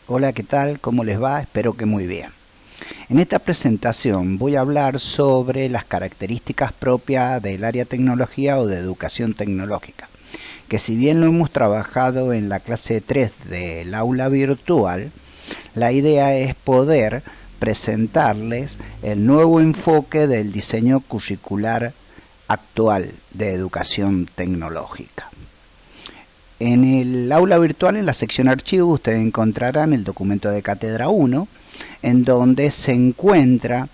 Hola, ¿qué tal? ¿Cómo les va? Espero que muy bien. En esta presentación voy a hablar sobre las características propias del área tecnología o de educación tecnológica, que si bien lo hemos trabajado en la clase 3 del aula virtual, la idea es poder presentarles el nuevo enfoque del diseño curricular actual de educación tecnológica. En el aula virtual, en la sección archivos, ustedes encontrarán el documento de Cátedra 1, en donde se encuentra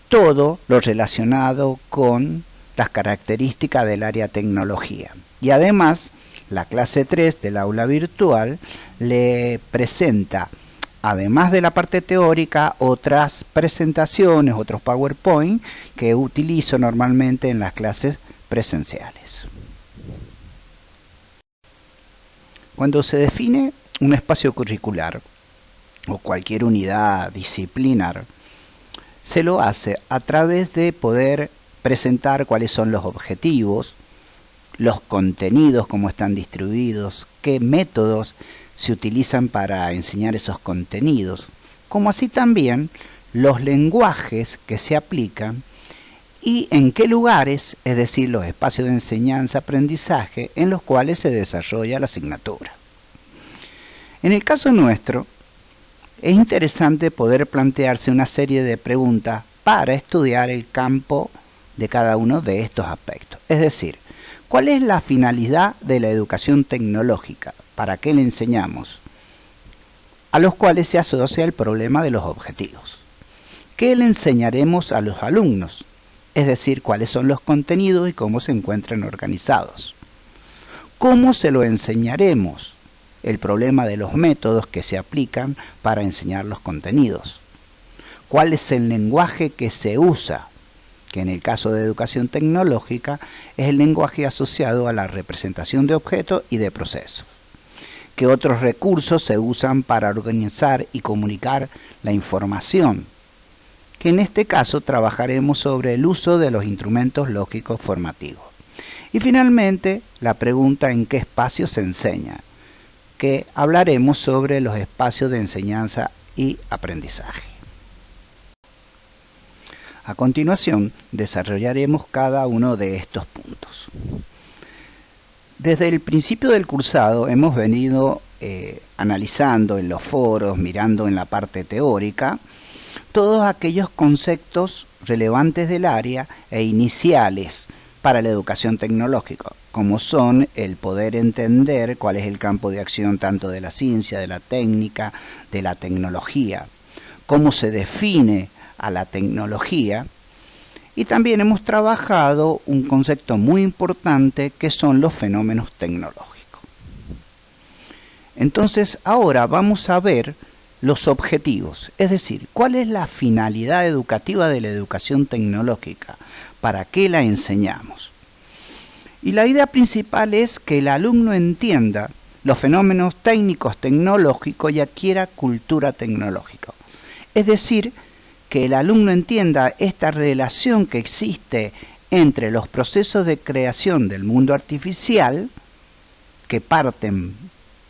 todo lo relacionado con las características del área tecnología. Y además, la clase 3 del aula virtual le presenta, además de la parte teórica, otras presentaciones, otros PowerPoint que utilizo normalmente en las clases presenciales. Cuando se define un espacio curricular o cualquier unidad disciplinar, se lo hace a través de poder presentar cuáles son los objetivos, los contenidos, cómo están distribuidos, qué métodos se utilizan para enseñar esos contenidos, como así también los lenguajes que se aplican y en qué lugares, es decir, los espacios de enseñanza-aprendizaje en los cuales se desarrolla la asignatura. En el caso nuestro, es interesante poder plantearse una serie de preguntas para estudiar el campo de cada uno de estos aspectos. Es decir, ¿cuál es la finalidad de la educación tecnológica? ¿Para qué le enseñamos? A los cuales se asocia el problema de los objetivos. ¿Qué le enseñaremos a los alumnos? Es decir, cuáles son los contenidos y cómo se encuentran organizados. ¿Cómo se lo enseñaremos? El problema de los métodos que se aplican para enseñar los contenidos. ¿Cuál es el lenguaje que se usa? Que en el caso de educación tecnológica es el lenguaje asociado a la representación de objetos y de procesos. ¿Qué otros recursos se usan para organizar y comunicar la información? Que en este caso trabajaremos sobre el uso de los instrumentos lógicos formativos. Y finalmente, la pregunta ¿en qué espacio se enseña? Que hablaremos sobre los espacios de enseñanza y aprendizaje. A continuación, desarrollaremos cada uno de estos puntos. Desde el principio del cursado hemos venido analizando en los foros, mirando en la parte teórica, todos aquellos conceptos relevantes del área e iniciales para la educación tecnológica, como son el poder entender cuál es el campo de acción tanto de la ciencia, de la técnica, de la tecnología, cómo se define a la tecnología, y también hemos trabajado un concepto muy importante que son los fenómenos tecnológicos. Entonces, ahora vamos a ver los objetivos, es decir, cuál es la finalidad educativa de la educación tecnológica, para qué la enseñamos. Y la idea principal es que el alumno entienda los fenómenos técnicos tecnológicos y adquiera cultura tecnológica. Es decir, que el alumno entienda esta relación que existe entre los procesos de creación del mundo artificial, que parten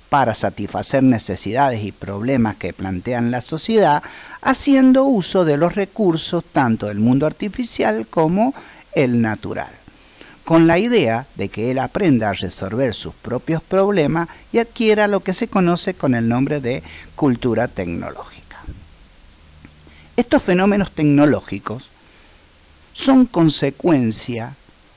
para satisfacer necesidades y problemas que plantean la sociedad, haciendo uso de los recursos tanto del mundo artificial como el natural, con la idea de que él aprenda a resolver sus propios problemas y adquiera lo que se conoce con el nombre de cultura tecnológica. Estos fenómenos tecnológicos son consecuencia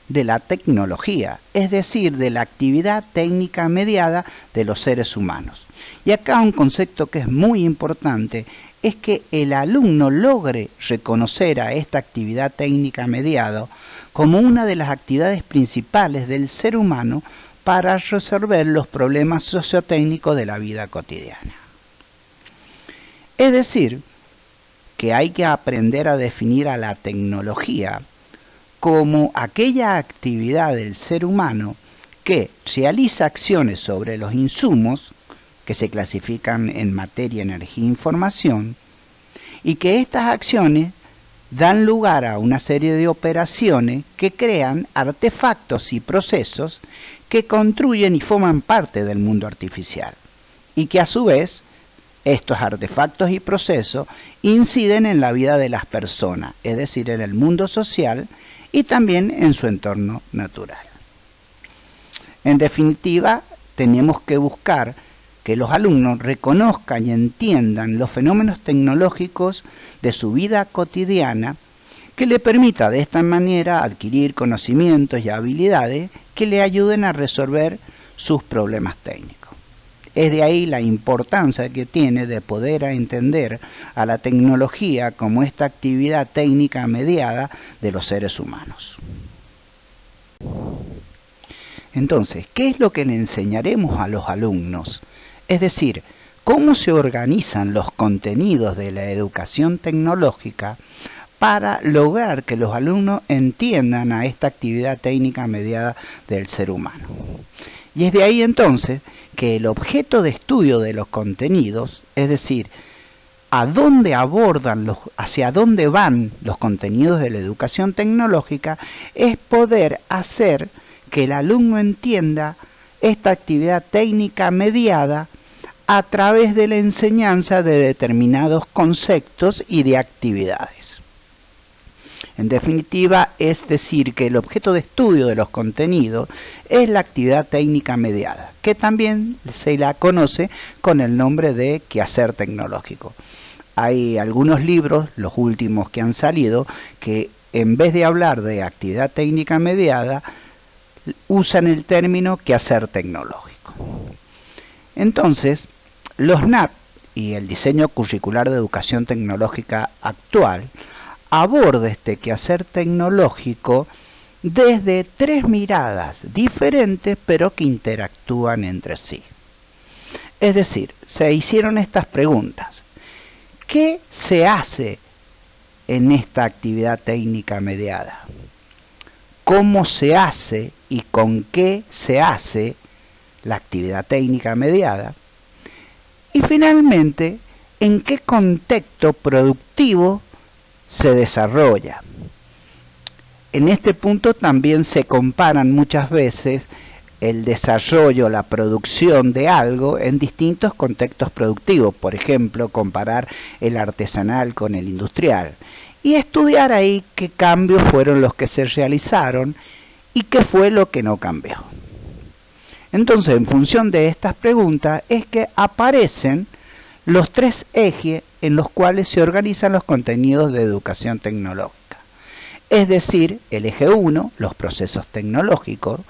de la tecnología, es decir, de la actividad técnica mediada de los seres humanos. Y acá un concepto que es muy importante es que el alumno logre reconocer a esta actividad técnica mediada como una de las actividades principales del ser humano para resolver los problemas sociotécnicos de la vida cotidiana. Es decir, que hay que aprender a definir a la tecnología como aquella actividad del ser humano que realiza acciones sobre los insumos que se clasifican en materia, energía e información, y que estas acciones dan lugar a una serie de operaciones que crean artefactos y procesos que construyen y forman parte del mundo artificial, y que a su vez Estos artefactos y procesos inciden en la vida de las personas, es decir, en el mundo social y también en su entorno natural. En definitiva, tenemos que buscar que los alumnos reconozcan y entiendan los fenómenos tecnológicos de su vida cotidiana, que le permita de esta manera adquirir conocimientos y habilidades que le ayuden a resolver sus problemas técnicos. Es de ahí la importancia que tiene de poder entender a la tecnología como esta actividad técnica mediada de los seres humanos. Entonces, ¿qué es lo que le enseñaremos a los alumnos? Es decir, ¿cómo se organizan los contenidos de la educación tecnológica para lograr que los alumnos entiendan a esta actividad técnica mediada del ser humano? Y es de ahí entonces que el objeto de estudio de los contenidos, es decir, hacia dónde van los contenidos de la educación tecnológica, es poder hacer que el alumno entienda esta actividad técnica mediada a través de la enseñanza de determinados conceptos y de actividades. En definitiva, es decir, que el objeto de estudio de los contenidos es la actividad técnica mediada, que también se la conoce con el nombre de quehacer tecnológico. Hay algunos libros, los últimos que han salido, que en vez de hablar de actividad técnica mediada, usan el término quehacer tecnológico. Entonces, los NAP y el diseño curricular de educación tecnológica actual aborda este quehacer tecnológico desde tres miradas diferentes, pero que interactúan entre sí. Es decir, se hicieron estas preguntas. ¿Qué se hace en esta actividad técnica mediada? ¿Cómo se hace y con qué se hace la actividad técnica mediada? Y finalmente, ¿en qué contexto productivo se desarrolla? En este punto también se comparan muchas veces el desarrollo, la producción de algo en distintos contextos productivos. Por ejemplo, comparar el artesanal con el industrial y estudiar ahí qué cambios fueron los que se realizaron y qué fue lo que no cambió. Entonces, en función de estas preguntas es que aparecen los tres ejes en los cuales se organizan los contenidos de educación tecnológica. Es decir, el eje 1, los procesos tecnológicos,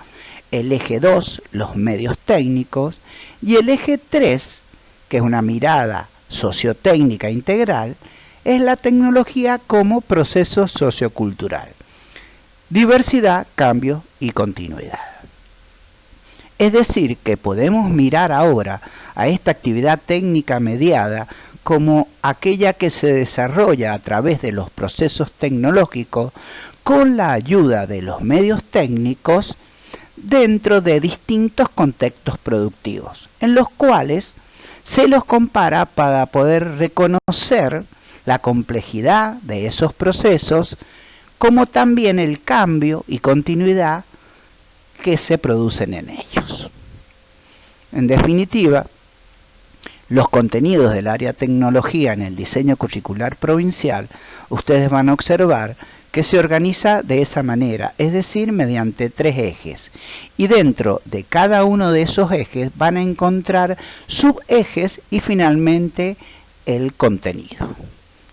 el eje 2, los medios técnicos, y el eje 3, que es una mirada sociotécnica integral, es la tecnología como proceso sociocultural. Diversidad, cambio y continuidad. Es decir, que podemos mirar ahora a esta actividad técnica mediada como aquella que se desarrolla a través de los procesos tecnológicos con la ayuda de los medios técnicos dentro de distintos contextos productivos, en los cuales se los compara para poder reconocer la complejidad de esos procesos, como también el cambio y continuidad que se producen en ellos. En definitiva, los contenidos del área tecnología en el diseño curricular provincial, ustedes van a observar que se organiza de esa manera, es decir, mediante tres ejes. Y dentro de cada uno de esos ejes van a encontrar subejes y finalmente el contenido.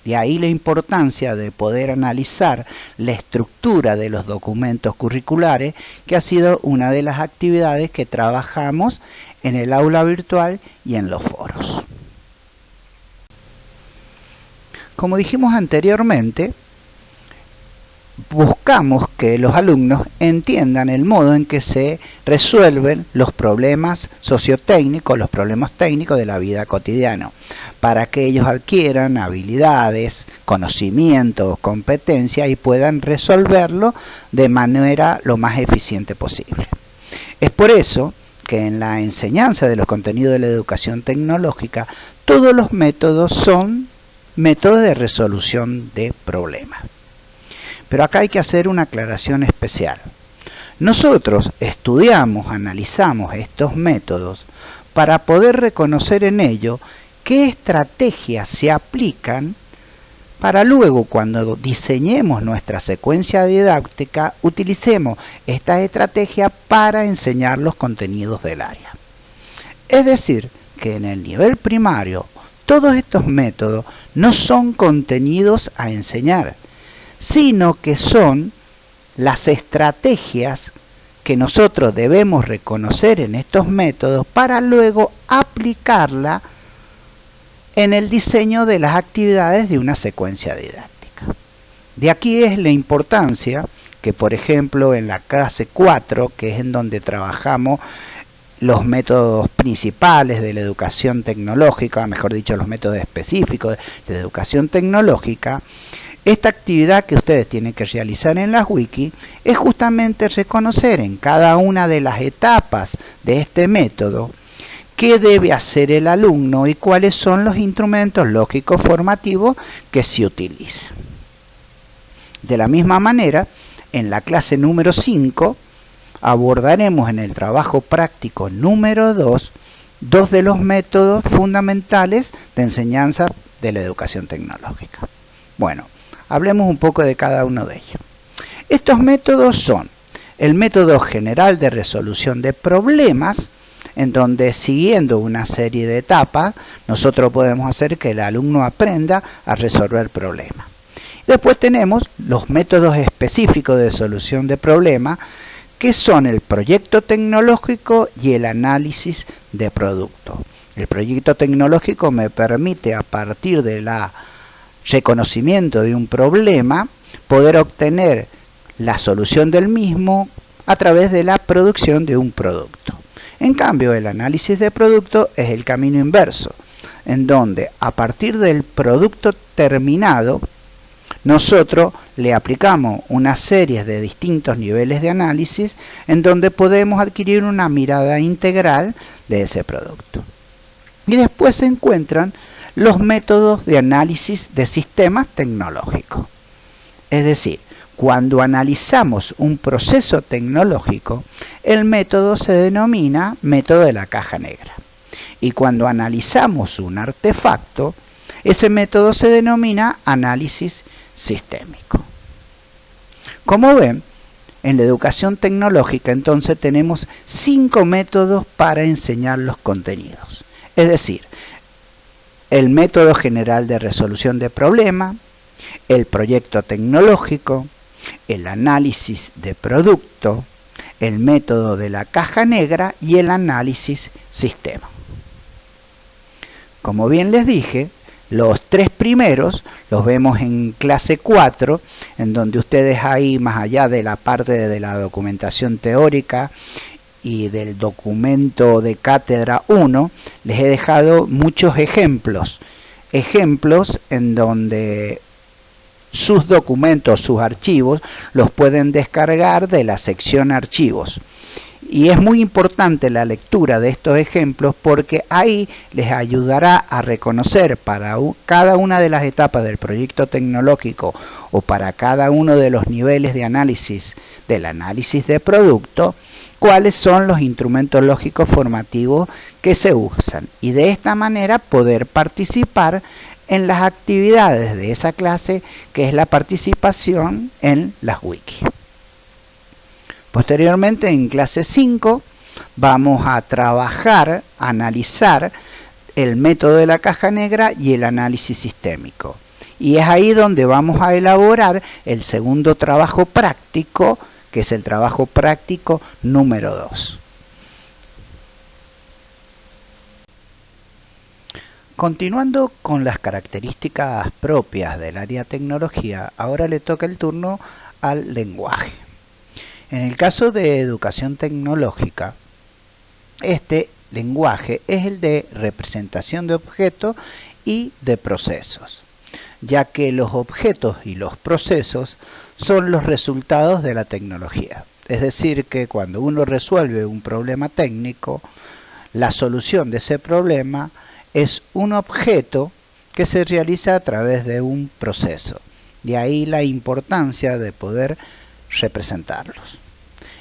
De ahí la importancia de poder analizar la estructura de los documentos curriculares, que ha sido una de las actividades que trabajamos en el aula virtual y en los foros. Como dijimos anteriormente, buscamos que los alumnos entiendan el modo en que se resuelven los problemas sociotécnicos, los problemas técnicos de la vida cotidiana, para que ellos adquieran habilidades, conocimientos, competencias y puedan resolverlo de manera lo más eficiente posible. Es por eso que en la enseñanza de los contenidos de la educación tecnológica, todos los métodos son métodos de resolución de problemas. Pero acá hay que hacer una aclaración especial. Nosotros estudiamos, analizamos estos métodos para poder reconocer en ellos qué estrategias se aplican para luego, cuando diseñemos nuestra secuencia didáctica, utilicemos esta estrategia para enseñar los contenidos del área. Es decir, que en el nivel primario, todos estos métodos no son contenidos a enseñar, sino que son las estrategias que nosotros debemos reconocer en estos métodos para luego aplicarla en el diseño de las actividades de una secuencia didáctica. De aquí es la importancia que, por ejemplo, en la clase 4, que es en donde trabajamos los métodos principales de la educación tecnológica, mejor dicho, los métodos específicos de la educación tecnológica, esta actividad que ustedes tienen que realizar en las wiki es justamente reconocer en cada una de las etapas de este método qué debe hacer el alumno y cuáles son los instrumentos lógicos formativos que se utilizan. De la misma manera, en la clase número 5, abordaremos en el trabajo práctico número 2, dos de los métodos fundamentales de enseñanza de la educación tecnológica. Bueno, hablemos un poco de cada uno de ellos. Estos métodos son el método general de resolución de problemas, en donde siguiendo una serie de etapas, nosotros podemos hacer que el alumno aprenda a resolver problemas. Después tenemos los métodos específicos de solución de problemas, que son el proyecto tecnológico y el análisis de producto. El proyecto tecnológico me permite, a partir del reconocimiento de un problema, poder obtener la solución del mismo a través de la producción de un producto. En cambio, el análisis de producto es el camino inverso, en donde a partir del producto terminado, nosotros le aplicamos una serie de distintos niveles de análisis en donde podemos adquirir una mirada integral de ese producto. Y después se encuentran los métodos de análisis de sistemas tecnológicos. Es decir, cuando analizamos un proceso tecnológico, el método se denomina método de la caja negra. Y cuando analizamos un artefacto, ese método se denomina análisis sistémico. Como ven, en la educación tecnológica entonces tenemos 5 métodos para enseñar los contenidos. Es decir, el método general de resolución de problemas, el proyecto tecnológico, el análisis de producto, el método de la caja negra y el análisis sistema. Como bien les dije, los 3 primeros los vemos en clase 4, en donde ustedes ahí, más allá de la parte de la documentación teórica y del documento de cátedra 1, les he dejado muchos ejemplos en donde sus documentos, sus archivos, los pueden descargar de la sección archivos. Y es muy importante la lectura de estos ejemplos porque ahí les ayudará a reconocer para cada una de las etapas del proyecto tecnológico o para cada uno de los niveles de análisis del análisis de producto, cuáles son los instrumentos lógicos formativos que se usan. Y de esta manera poder participar en las actividades de esa clase, que es la participación en las wiki. Posteriormente, en clase 5, vamos a trabajar, a analizar el método de la caja negra y el análisis sistémico. Y es ahí donde vamos a elaborar el segundo trabajo práctico, que es el trabajo práctico número 2. Continuando con las características propias del área tecnología, ahora le toca el turno al lenguaje. En el caso de educación tecnológica, este lenguaje es el de representación de objetos y de procesos, ya que los objetos y los procesos son los resultados de la tecnología. Es decir, que cuando uno resuelve un problema técnico, la solución de ese problema es un objeto que se realiza a través de un proceso. De ahí la importancia de poder representarlos.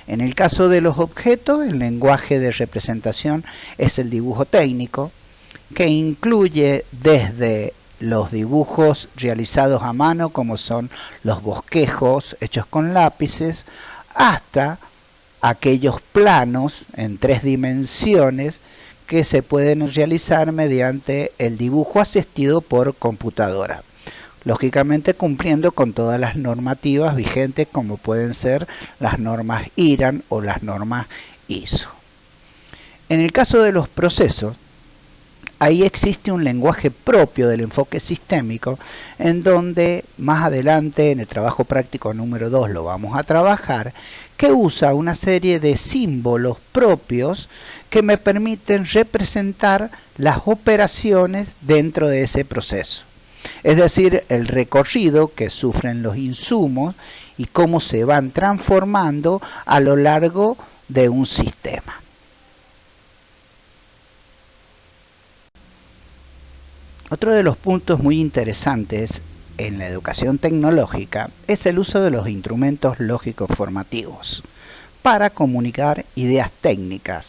En el caso de los objetos, el lenguaje de representación es el dibujo técnico, que incluye desde los dibujos realizados a mano, como son los bosquejos hechos con lápices, hasta aquellos planos en 3 dimensiones que se pueden realizar mediante el dibujo asistido por computadora. Lógicamente cumpliendo con todas las normativas vigentes, como pueden ser las normas IRAN o las normas ISO. En el caso de los procesos, ahí existe un lenguaje propio del enfoque sistémico, en donde más adelante en el trabajo práctico número 2 lo vamos a trabajar, que usa una serie de símbolos propios que me permiten representar las operaciones dentro de ese proceso. Es decir, el recorrido que sufren los insumos y cómo se van transformando a lo largo de un sistema. Otro de los puntos muy interesantes en la educación tecnológica es el uso de los instrumentos lógicos formativos para comunicar ideas técnicas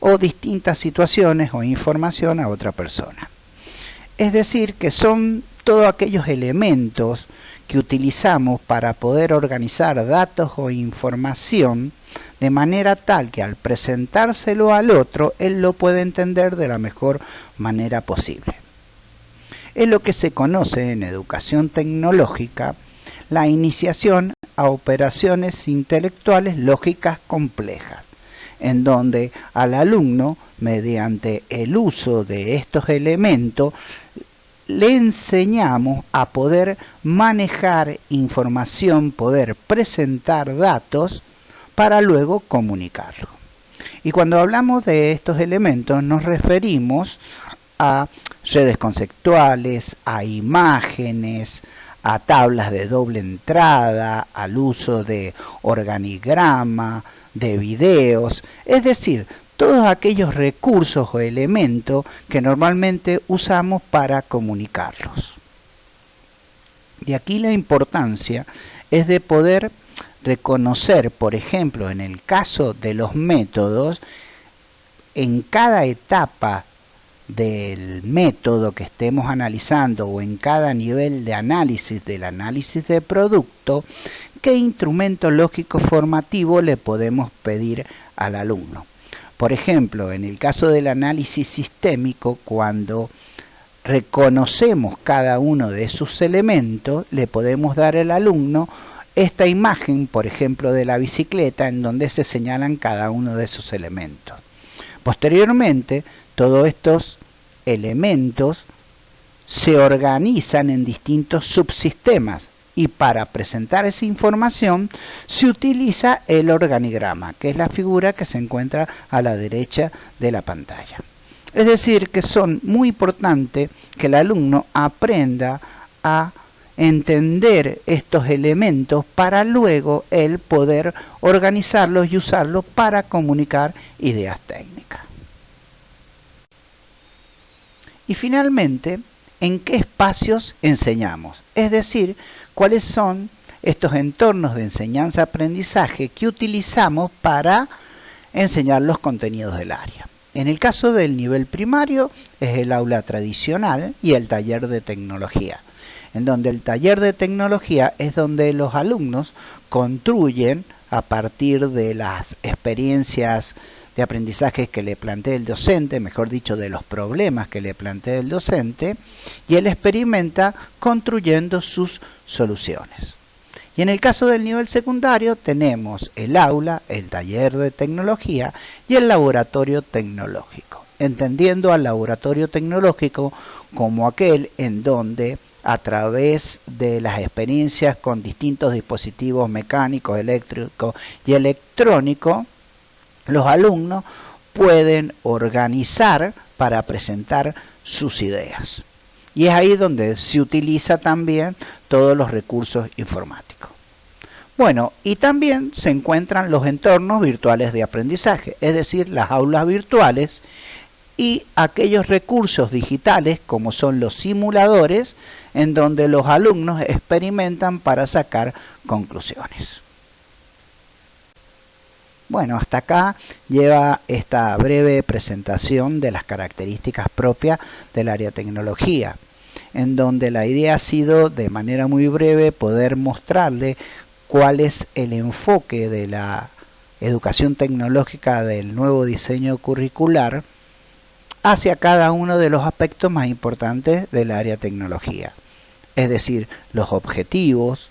o distintas situaciones o información a otra persona. Es decir, que son todos aquellos elementos que utilizamos para poder organizar datos o información de manera tal que al presentárselo al otro, él lo puede entender de la mejor manera posible. Es lo que se conoce en educación tecnológica la iniciación a operaciones intelectuales lógicas complejas, en donde al alumno, mediante el uso de estos elementos, le enseñamos a poder manejar información, poder presentar datos para luego comunicarlo. Y cuando hablamos de estos elementos nos referimos a redes conceptuales, a imágenes, a tablas de doble entrada, al uso de organigrama, de videos, es decir, todos aquellos recursos o elementos que normalmente usamos para comunicarlos. Y aquí la importancia es de poder reconocer, por ejemplo, en el caso de los métodos, en cada etapa del método que estemos analizando o en cada nivel de análisis del análisis de producto, qué instrumento lógico formativo le podemos pedir al alumno. Por ejemplo, en el caso del análisis sistémico, cuando reconocemos cada uno de sus elementos, le podemos dar al alumno esta imagen, por ejemplo, de la bicicleta, en donde se señalan cada uno de sus elementos. Posteriormente, todos estos elementos se organizan en distintos subsistemas y para presentar esa información se utiliza el organigrama, que es la figura que se encuentra a la derecha de la pantalla. Es decir, que son muy importante que el alumno aprenda a entender estos elementos para luego él poder organizarlos y usarlos para comunicar ideas técnicas. Y finalmente, ¿en qué espacios enseñamos? Es decir, ¿cuáles son estos entornos de enseñanza-aprendizaje que utilizamos para enseñar los contenidos del área? En el caso del nivel primario es el aula tradicional y el taller de tecnología, en donde el taller de tecnología es donde los alumnos construyen a partir de las experiencias de aprendizaje que le plantea el docente, mejor dicho, de los problemas que le plantea el docente, y él experimenta construyendo sus soluciones. Y en el caso del nivel secundario tenemos el aula, el taller de tecnología y el laboratorio tecnológico, entendiendo al laboratorio tecnológico como aquel en donde a través de las experiencias con distintos dispositivos mecánicos, eléctricos y electrónicos, los alumnos pueden organizar para presentar sus ideas. Y es ahí donde se utiliza también todos los recursos informáticos. Bueno, y también se encuentran los entornos virtuales de aprendizaje, es decir, las aulas virtuales y aquellos recursos digitales como son los simuladores, en donde los alumnos experimentan para sacar conclusiones. Bueno, hasta acá lleva esta breve presentación de las características propias del área tecnología, en donde la idea ha sido, de manera muy breve, poder mostrarle cuál es el enfoque de la educación tecnológica del nuevo diseño curricular hacia cada uno de los aspectos más importantes del área tecnología. Es decir, los objetivos,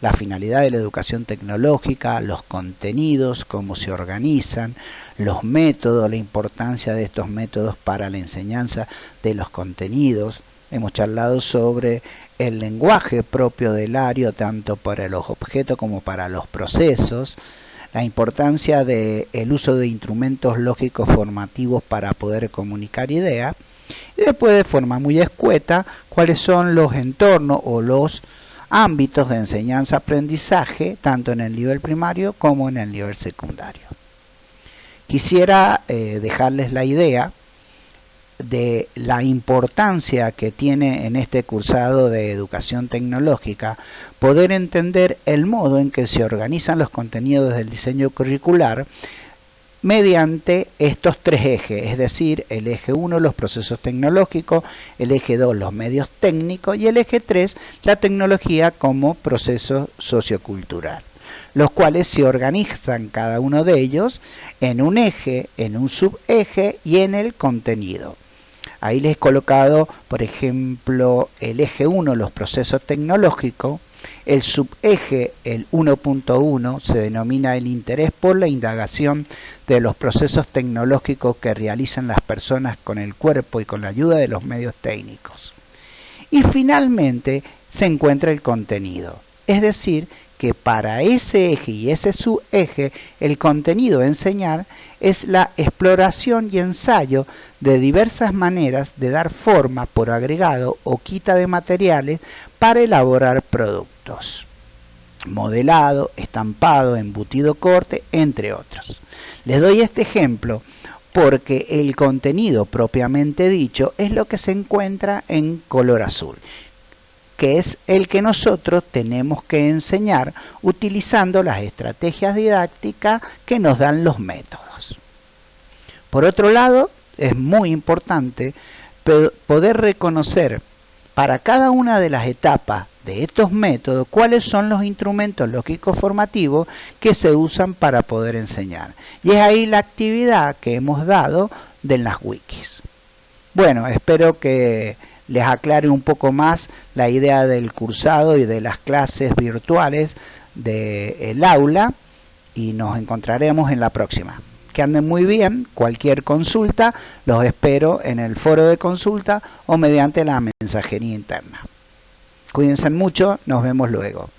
la finalidad de la educación tecnológica, los contenidos, cómo se organizan, los métodos, la importancia de estos métodos para la enseñanza de los contenidos. Hemos charlado sobre el lenguaje propio del área, tanto para los objetos como para los procesos, la importancia del uso de instrumentos lógicos formativos para poder comunicar ideas, y después, de forma muy escueta, cuáles son los entornos o los ámbitos de enseñanza-aprendizaje, tanto en el nivel primario como en el nivel secundario. Quisiera dejarles la idea de la importancia que tiene en este cursado de educación tecnológica poder entender el modo en que se organizan los contenidos del diseño curricular mediante estos tres ejes, es decir, el eje 1, los procesos tecnológicos, el eje 2, los medios técnicos, y el eje 3, la tecnología como proceso sociocultural, los cuales se organizan cada uno de ellos en un eje, en un subeje y en el contenido. Ahí les he colocado, por ejemplo, el eje 1, los procesos tecnológicos. El subeje, el 1.1, se denomina el interés por la indagación de los procesos tecnológicos que realizan las personas con el cuerpo y con la ayuda de los medios técnicos. Y finalmente se encuentra el contenido, es decir, que para ese eje y ese subeje, el contenido a enseñar es la exploración y ensayo de diversas maneras de dar forma por agregado o quita de materiales para elaborar productos. Modelado, estampado, embutido corte, entre otros. Les doy este ejemplo porque el contenido propiamente dicho es lo que se encuentra en color azul, que es el que nosotros tenemos que enseñar utilizando las estrategias didácticas que nos dan los métodos. Por otro lado, es muy importante poder reconocer para cada una de las etapas de estos métodos cuáles son los instrumentos lógicos formativos que se usan para poder enseñar. Y es ahí la actividad que hemos dado de las wikis. Bueno, espero que les aclare un poco más la idea del cursado y de las clases virtuales del aula, y nos encontraremos en la próxima. Que anden muy bien. Cualquier consulta los espero en el foro de consulta o mediante la mensajería interna. Cuídense mucho, nos vemos luego.